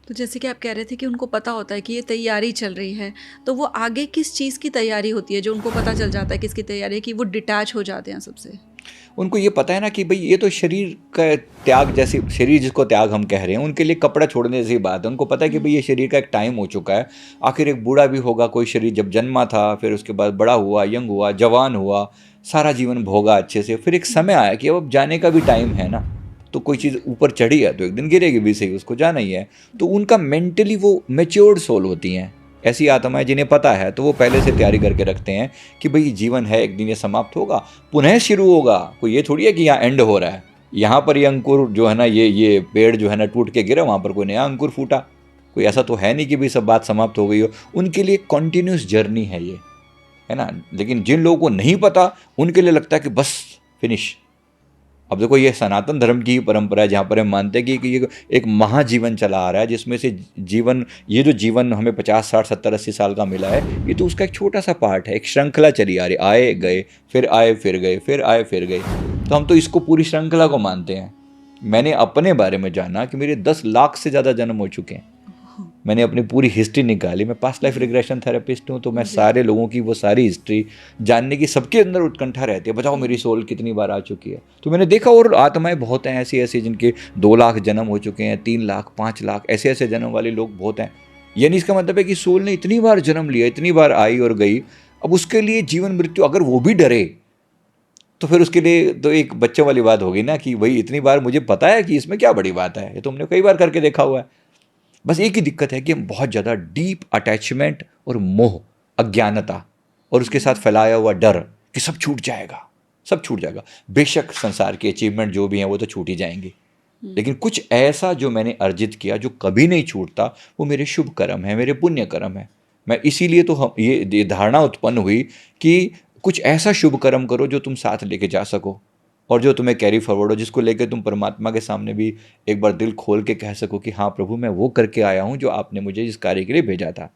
तो जैसे कि आप कह रहे थे कि उनको पता होता है कि ये तैयारी चल रही है, तो वो आगे किस चीज़ की तैयारी होती है जो उनको पता चल जाता है किसकी तैयारी है, कि वो डिटैच हो जाते हैं सबसे? उनको ये पता है ना कि भाई ये तो शरीर का त्याग, जैसे शरीर जिसको त्याग हम कह रहे हैं, उनके लिए कपड़ा छोड़ने जैसी बात है। उनको पता है कि भाई ये शरीर का एक टाइम हो चुका है। आखिर एक बूढ़ा भी होगा, कोई शरीर जब जन्मा था, फिर उसके बाद बड़ा हुआ, यंग हुआ, जवान हुआ, सारा जीवन भोगा अच्छे से, फिर एक समय आया कि अब जाने का भी टाइम है ना। तो कोई चीज़ ऊपर चढ़ी है तो एक दिन गिरेगी भी सही, उसको जाना ही है। तो उनका मेंटली वो मेच्योर्ड सोल होती हैं। ऐसी आत्माएं जिन्हें पता है, तो वो पहले से तैयारी करके रखते हैं कि भाई जीवन है, एक दिन ये समाप्त होगा, पुनः शुरू होगा। कोई ये थोड़ी है कि यहाँ एंड हो रहा है, यहाँ पर ये अंकुर जो है ना, ये पेड़ जो है ना टूट के गिरा, वहाँ पर कोई नया अंकुर फूटा। कोई ऐसा तो है नहीं कि भाई सब बात समाप्त हो गई हो। उनके लिए कॉन्टिन्यूस जर्नी है ये, है ना। लेकिन जिन लोगों को नहीं पता, उनके लिए लगता है कि बस फिनिश। अब देखो, ये सनातन धर्म की ही परंपरा है, जहाँ पर हम मानते हैं कि ये एक महाजीवन चला आ रहा है, जिसमें से जीवन, ये जो जीवन हमें 50 60 70 80 साल का मिला है, ये तो उसका एक छोटा सा पार्ट है। एक श्रृंखला चली आ रही, आए गए, फिर आए फिर गए, फिर आए फिर गए। तो हम तो इसको पूरी श्रृंखला को मानते हैं। मैंने अपने बारे में जाना कि मेरे 10 लाख से ज़्यादा जन्म हो चुके हैं। मैंने अपनी पूरी हिस्ट्री निकाली। मैं पास्ट लाइफ रिग्रेशन थेरेपिस्ट हूँ, तो मैं जी। सारे लोगों की वो सारी हिस्ट्री जानने की, सबके अंदर उत्कंठा रहती है, बताओ मेरी सोल कितनी बार आ चुकी है। तो मैंने देखा, और आत्माएं बहुत हैं ऐसी ऐसी जिनके 2 लाख जन्म हो चुके हैं, 3 लाख, 5 लाख, ऐसे ऐसे जन्म वाले लोग बहुत हैं। यानी इसका मतलब है कि सोल ने इतनी बार जन्म लिया, इतनी बार आई और गई। अब उसके लिए जीवन मृत्यु, अगर वो भी डरे, तो फिर उसके लिए तो एक बच्चे वाली बात होगी ना कि भाई इतनी बार मुझे पता है कि इसमें क्या बड़ी बात है, ये तो हमने कई बार करके देखा हुआ है। बस एक ही दिक्कत है कि हम बहुत ज़्यादा डीप अटैचमेंट और मोह, अज्ञानता, और उसके साथ फैलाया हुआ डर कि सब छूट जाएगा, सब छूट जाएगा। बेशक संसार की अचीवमेंट जो भी हैं वो तो छूट ही जाएंगी, लेकिन कुछ ऐसा जो मैंने अर्जित किया जो कभी नहीं छूटता, वो मेरे शुभ कर्म है, मेरे पुण्य कर्म है। मैं इसीलिए तो हम ये धारणा उत्पन्न हुई कि कुछ ऐसा शुभ कर्म करो जो तुम साथ लेके जा सको, और जो तुम्हें कैरी फॉरवर्ड हो, जिसको लेकर तुम परमात्मा के सामने भी एक बार दिल खोल के कह सको कि हाँ प्रभु, मैं वो करके आया हूँ जो आपने मुझे इस कार्य के लिए भेजा था।